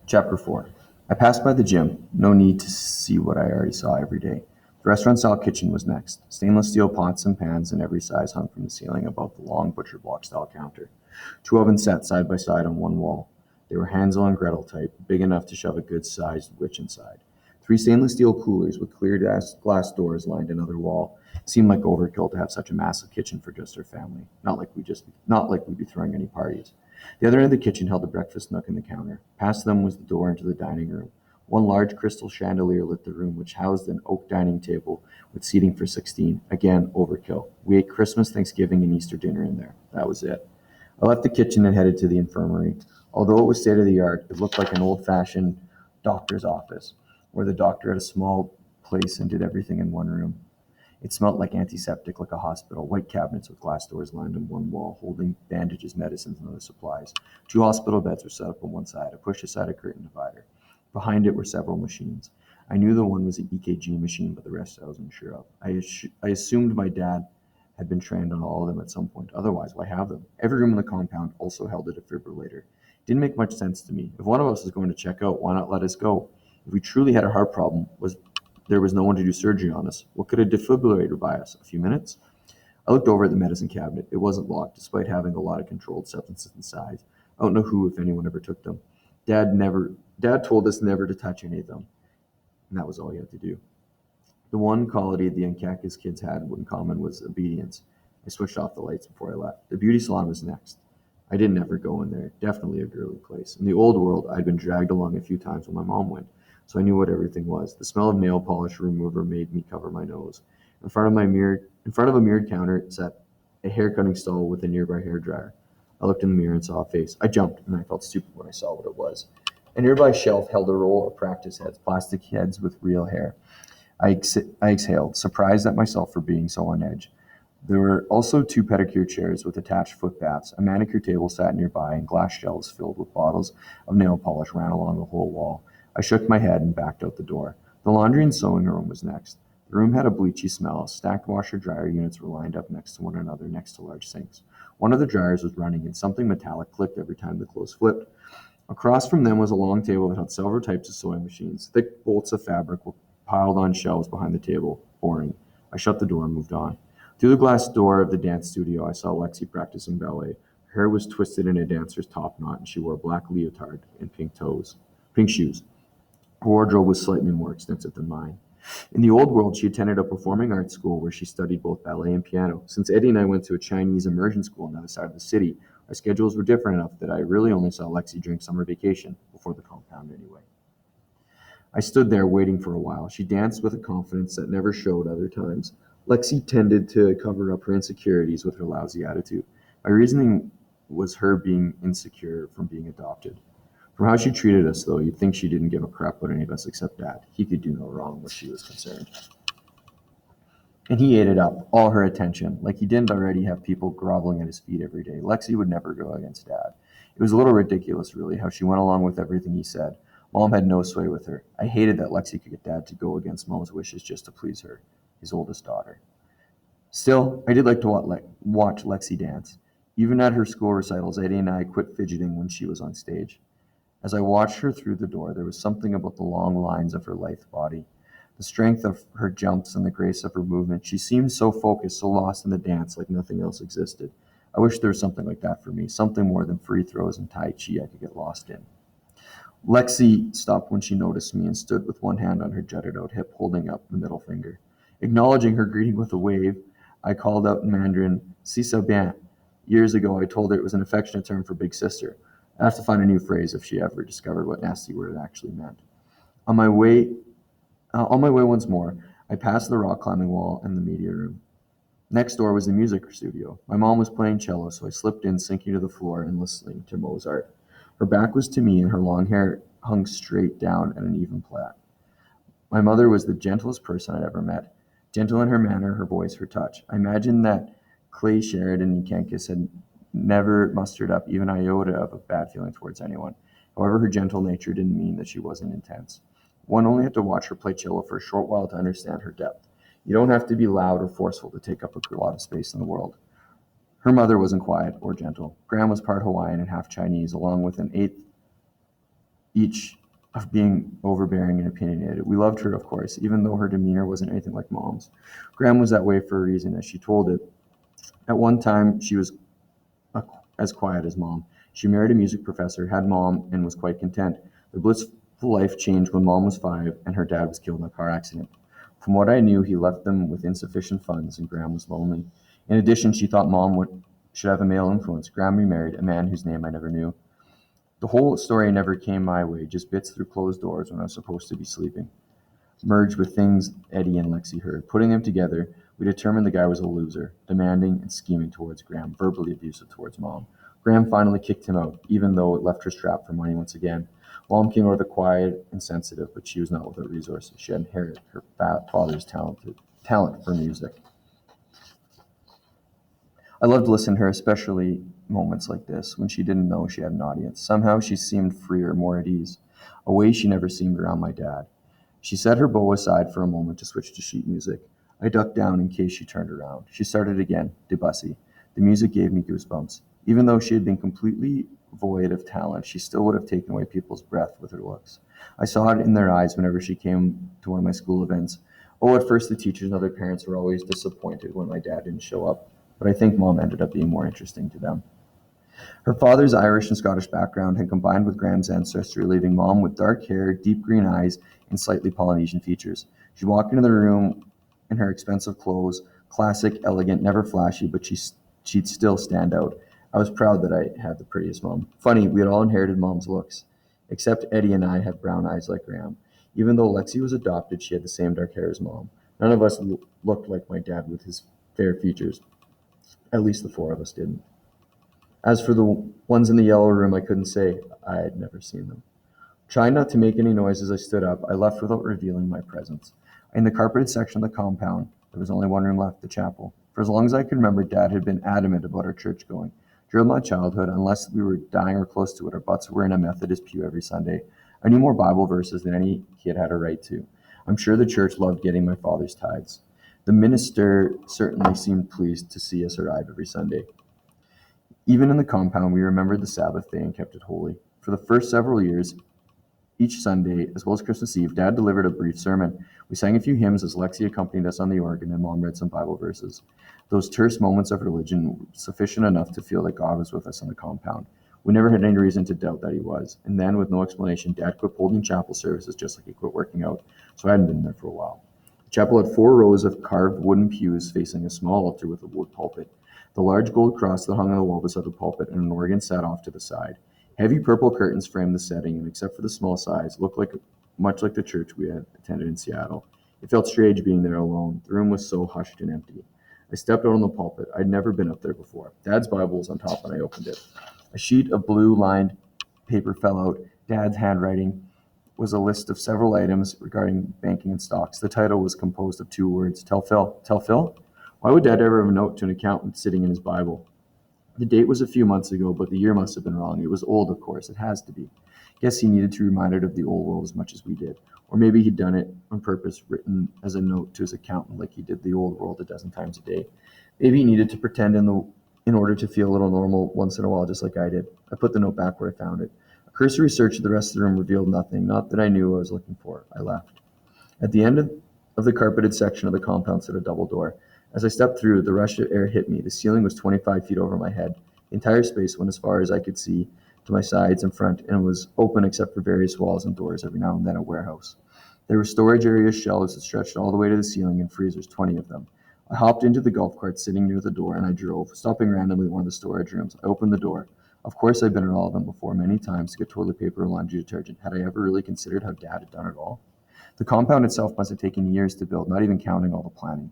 Chapter 4. I passed by the gym. No need to see what I already saw every day. The restaurant-style kitchen was next. Stainless steel pots and pans in every size hung from the ceiling above the long butcher block-style counter. Two ovens sat side by side on one wall. They were Hansel and Gretel type, big enough to shove a good-sized witch inside. Three stainless steel coolers with clear glass doors lined another wall. It seemed like overkill to have such a massive kitchen for just our family. Not like we'd be throwing any parties. The other end of the kitchen held a breakfast nook and the counter. Past them was the door into the dining room. One large crystal chandelier lit the room, which housed an oak dining table with seating for 16. Again, overkill. We ate Christmas, Thanksgiving, and Easter dinner in there. That was it. I left the kitchen and headed to the infirmary. Although it was state of the art, it looked like an old fashioned doctor's office, where the doctor had a small place and did everything in one room. It smelt like antiseptic, like a hospital. White cabinets with glass doors lined on one wall, holding bandages, medicines, and other supplies. Two hospital beds were set up on one side. I pushed aside a curtain divider. Behind it were several machines. I knew the one was an EKG machine, but the rest I wasn't sure of. I assumed my dad had been trained on all of them at some point. Otherwise, why have them? Every room in the compound also held a defibrillator. It didn't make much sense to me. If one of us was going to check out, why not let us go? If we truly had a heart problem, there was no one to do surgery on us. What could a defibrillator buy us? A few minutes? I looked over at the medicine cabinet. It wasn't locked, despite having a lot of controlled substances inside. I don't know who, if anyone, ever took them. Dad told us never to touch any of them, and that was all he had to do. The one quality the Uncacus kids had in common was obedience. I switched off the lights before I left. The beauty salon was next. I didn't ever go in there. Definitely a girly place. In the old world, I'd been dragged along a few times when my mom went, so I knew what everything was. The smell of nail polish remover made me cover my nose. In front of a mirrored counter sat a hair cutting stall with a nearby hair dryer. I looked in the mirror and saw a face. I jumped, and I felt stupid when I saw what it was. A nearby shelf held a roll of practice heads, plastic heads with real hair. I exhaled, surprised at myself for being so on edge. There were also two pedicure chairs with attached foot baths. A manicure table sat nearby, and glass shelves filled with bottles of nail polish ran along the whole wall. I shook my head and backed out the door. The laundry and sewing room was next. The room had a bleachy smell. Stacked washer-dryer units were lined up next to one another, next to large sinks. One of the dryers was running, and something metallic clicked every time the clothes flipped. Across from them was a long table that had several types of sewing machines. Thick bolts of fabric were piled on shelves behind the table. Boring. I shut the door and moved on. Through the glass door of the dance studio, I saw Lexi practicing ballet. Her hair was twisted in a dancer's top knot, and she wore a black leotard and pink shoes. Her wardrobe was slightly more extensive than mine. In the old world, she attended a performing arts school where she studied both ballet and piano. Since Eddie and I went to a Chinese immersion school on the other side of the city, our schedules were different enough that I really only saw Lexi during summer vacation, before the compound anyway. I stood there waiting for a while. She danced with a confidence that never showed other times. Lexi tended to cover up her insecurities with her lousy attitude. My reasoning was her being insecure from being adopted. From how she treated us, though, you'd think she didn't give a crap about any of us except Dad. He could do no wrong where she was concerned. And he ate it up, all her attention, like he didn't already have people groveling at his feet every day. Lexi would never go against Dad. It was a little ridiculous, really, how she went along with everything he said. Mom had no sway with her. I hated that Lexi could get Dad to go against Mom's wishes just to please her, his oldest daughter. Still, I did like to watch Lexi dance. Even at her school recitals, Eddie and I quit fidgeting when she was on stage. As I watched her through the door, there was something about the long lines of her lithe body, the strength of her jumps and the grace of her movement. She seemed so focused, so lost in the dance, like nothing else existed. I wish there was something like that for me, something more than free throws and Tai Chi I could get lost in. Lexi stopped when she noticed me and stood with one hand on her jutted out hip, holding up the middle finger. Acknowledging her greeting with a wave, I called out in Mandarin, "Si ça bien." Years ago, I told her it was an affectionate term for big sister. I have to find a new phrase if she ever discovered what nasty word it actually meant. On my way, on my way once more, I passed the rock climbing wall and the media room. Next door was the music studio. My mom was playing cello, so I slipped in, sinking to the floor and listening to Mozart. Her back was to me, and her long hair hung straight down at an even plait. My mother was the gentlest person I'd ever met. Gentle in her manner, her voice, her touch. I imagined that Clay Sheridan and Kankis had never mustered up even an iota of a bad feeling towards anyone. However, her gentle nature didn't mean that she wasn't intense. One only had to watch her play cello for a short while to understand her depth. You don't have to be loud or forceful to take up a lot of space in the world. Her mother wasn't quiet or gentle. Graham was part Hawaiian and half Chinese, along with an eighth each of being overbearing and opinionated. We loved her, of course, even though her demeanor wasn't anything like Mom's. Graham was that way for a reason, as she told it. At one time, she was as quiet as Mom. She married a music professor, had Mom, and was quite content. Their blissful life changed when Mom was 5 and her dad was killed in a car accident. From what I knew, he left them with insufficient funds, and Graham was lonely. In addition, she thought should have a male influence. Graham remarried a man whose name I never knew. The whole story never came my way, just bits through closed doors when I was supposed to be sleeping. Merged with things Eddie and Lexi heard. Putting them together, we determined the guy was a loser, demanding and scheming towards Graham, verbally abusive towards Mom. Graham finally kicked him out, even though it left her strapped for money once again. Mom came over the quiet and sensitive, but she was not without resources. She had inherited her father's talent for music. I loved listening to her, especially moments like this, when she didn't know she had an audience. Somehow she seemed freer, more at ease, a way she never seemed around my dad. She set her bow aside for a moment to switch to sheet music. I ducked down in case she turned around. She started again, Debussy. The music gave me goosebumps. Even though she had been completely void of talent, she still would have taken away people's breath with her looks. I saw it in their eyes whenever she came to one of my school events. Oh, at first the teachers and other parents were always disappointed when my dad didn't show up, but I think Mom ended up being more interesting to them. Her father's Irish and Scottish background had combined with Graham's ancestry, leaving Mom with dark hair, deep green eyes, and slightly Polynesian features. She walked into the room in her expensive clothes, classic, elegant, never flashy, but she'd still stand out. I was proud that I had the prettiest mom. Funny, we had all inherited Mom's looks, except Eddie and I had brown eyes like Graham. Even though Lexi was adopted, she had the same dark hair as Mom. None of us looked like my dad with his fair features. At least the 4 of us didn't. As for the ones in the yellow room, I couldn't say. I had never seen them. Trying not to make any noise as I stood up, I left without revealing my presence. In the carpeted section of the compound, there was only one room left, the chapel. For as long as I could remember, Dad had been adamant about our church going. During my childhood, unless we were dying or close to it, our butts were in a Methodist pew every Sunday. I knew more Bible verses than any kid had a right to. I'm sure the church loved getting my father's tithes. The minister certainly seemed pleased to see us arrive every Sunday. Even in the compound, we remembered the Sabbath day and kept it holy. For the first several years, each Sunday, as well as Christmas Eve, Dad delivered a brief sermon. We sang a few hymns as Lexi accompanied us on the organ and Mom read some Bible verses. Those terse moments of religion were sufficient enough to feel that God was with us on the compound. We never had any reason to doubt that he was. And then, with no explanation, Dad quit holding chapel services just like he quit working out, so I hadn't been there for a while. The chapel had 4 rows of carved wooden pews facing a small altar with a wood pulpit. The large gold cross that hung on the wall beside the pulpit and an organ sat off to the side. Heavy purple curtains framed the setting, and except for the small size, looked much like the church we had attended in Seattle. It felt strange being there alone. The room was so hushed and empty. I stepped out on the pulpit. I'd never been up there before. Dad's Bible was on top when I opened it. A sheet of blue-lined paper fell out. Dad's handwriting was a list of several items regarding banking and stocks. The title was composed of 2 words, Tell Phil. Tell Phil? Why would Dad ever have a note to an accountant sitting in his Bible? The date was a few months ago, but the year must have been wrong. It was old, of course. It has to be. Guess he needed to be reminded of the old world as much as we did. Or maybe he'd done it on purpose, written as a note to his accountant like he did the old world a dozen times a day. Maybe he needed to pretend in order to feel a little normal once in a while, just like I did. I put the note back where I found it. A cursory search of the rest of the room revealed nothing, not that I knew what I was looking for. I left. At the end of the carpeted section of the compound stood a double door. As I stepped through, the rush of air hit me. The ceiling was 25 feet over my head. The entire space went as far as I could see to my sides and front, and was open except for various walls and doors, every now and then a warehouse. There were storage area shelves that stretched all the way to the ceiling, and freezers, 20 of them. I hopped into the golf cart sitting near the door, and I drove, stopping randomly at one of the storage rooms. I opened the door. Of course, I'd been in all of them before, many times, to get toilet paper or laundry detergent. Had I ever really considered how Dad had done it all? The compound itself must have taken years to build, not even counting all the planning.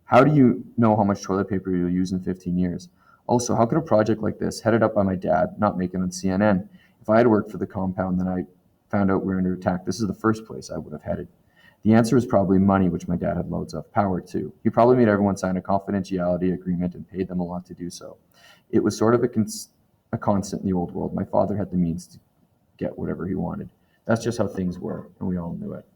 How do you know how much toilet paper you'll use in 15 years? Also, how could a project like this, headed up by my dad, not make it on CNN? If I had worked for the compound, then I found out we were under attack, this is the first place I would have headed. The answer was probably money, which my dad had loads of. Power, too. He probably made everyone sign a confidentiality agreement and paid them a lot to do so. It was sort of a constant in the old world. My father had the means to get whatever he wanted. That's just how things were, and we all knew it.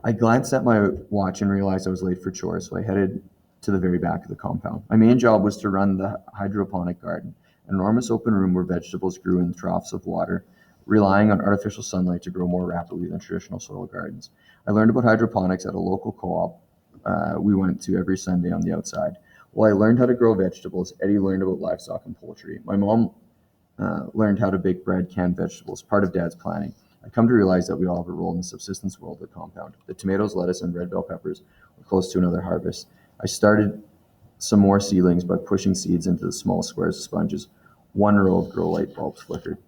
I glanced at my watch and realized I was late for chores, so I headed to the very back of the compound. My main job was to run the hydroponic garden, an enormous open room where vegetables grew in troughs of water relying on artificial sunlight to grow more rapidly than traditional soil gardens. I learned about hydroponics at a local co-op we went to every Sunday on the outside. While I learned how to grow vegetables, Eddie learned about livestock and poultry. My mom learned how to bake bread, canned vegetables, part of Dad's planning. I come to realize that we all have a role in the subsistence world of the compound. The tomatoes, lettuce, and red bell peppers were close to another harvest. I started some more seedlings by pushing seeds into the small squares of sponges. One row of grow light bulbs flickered.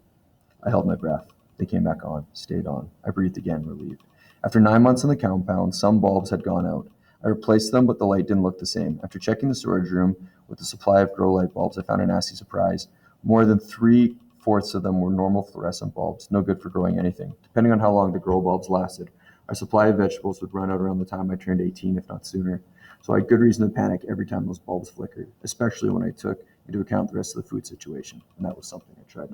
I held my breath. They came back on, stayed on. I breathed again, relieved. After 9 months in the compound, some bulbs had gone out. I replaced them, but the light didn't look the same. After checking the storage room with the supply of grow light bulbs, I found a nasty surprise. More than three-fourths of them were normal fluorescent bulbs, no good for growing anything. Depending on how long the grow bulbs lasted, our supply of vegetables would run out around the time I turned 18, if not sooner. So I had good reason to panic every time those bulbs flickered, especially when I took into account the rest of the food situation, and that was something I tried not